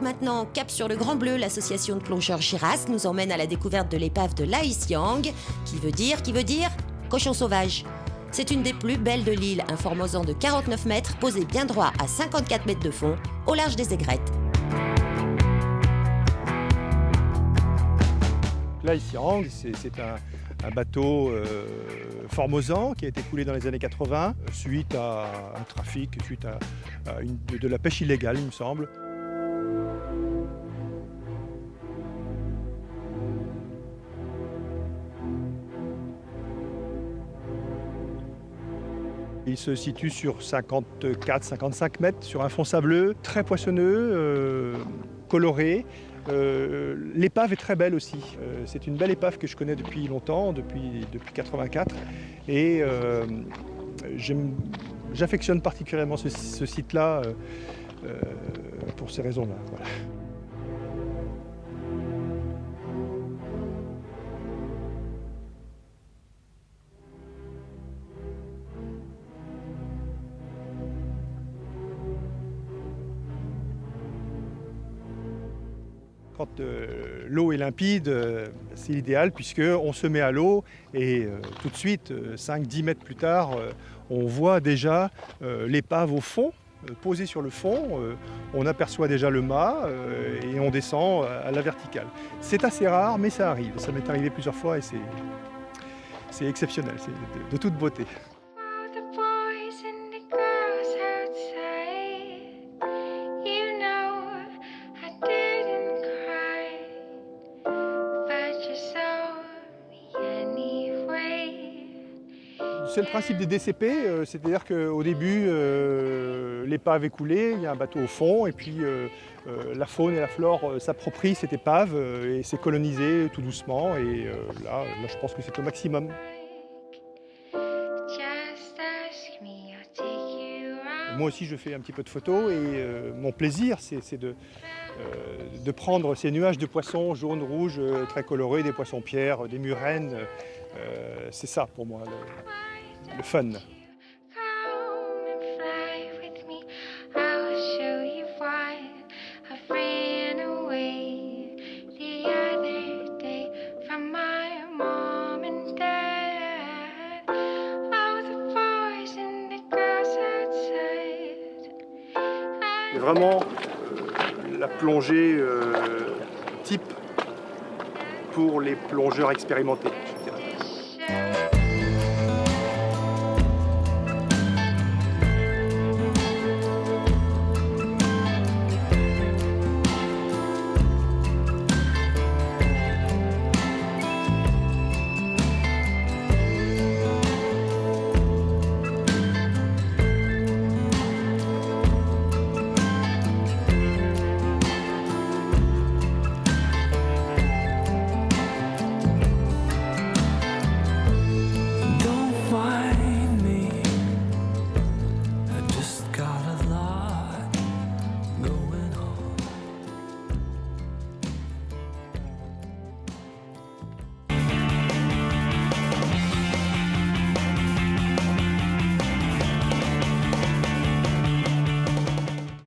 maintenant, cap sur le Grand Bleu, l'association de plongeurs Giras nous emmène à la découverte de l'épave de l'Ai Siang, qui veut dire cochon sauvage. C'est une des plus belles de l'île, un formosant de 49 mètres, posé bien droit à 54 mètres de fond, au large des aigrettes. L'Ai Siang, c'est un bateau formosan qui a été coulé dans les années 80 suite à un trafic, suite à de la pêche illégale, il me semble. Il se situe sur 54-55 mètres, sur un fond sableux, très poissonneux, coloré. L'épave est très belle aussi. C'est une belle épave que je connais depuis longtemps, depuis 84. Et j'affectionne particulièrement ce site-là pour ces raisons-là. Voilà. Quand l'eau est limpide, c'est l'idéal puisqu'on se met à l'eau et tout de suite, 5-10 mètres plus tard, on voit déjà l'épave au fond, posée sur le fond. On aperçoit déjà le mât et on descend à la verticale. C'est assez rare, mais ça arrive. Ça m'est arrivé plusieurs fois et c'est exceptionnel, c'est de toute beauté. C'est le principe des DCP, c'est-à-dire qu'au début, l'épave est coulée, il y a un bateau au fond, et puis la faune et la flore s'approprient cette épave et c'est colonisé tout doucement. Et là, je pense que c'est au maximum. Moi aussi, je fais un petit peu de photos et mon plaisir, c'est de prendre ces nuages de poissons jaunes, rouges, très colorés, des poissons-pierres, des murènes. C'est ça pour moi, le fun. C'est vraiment la plongée type pour les plongeurs expérimentés.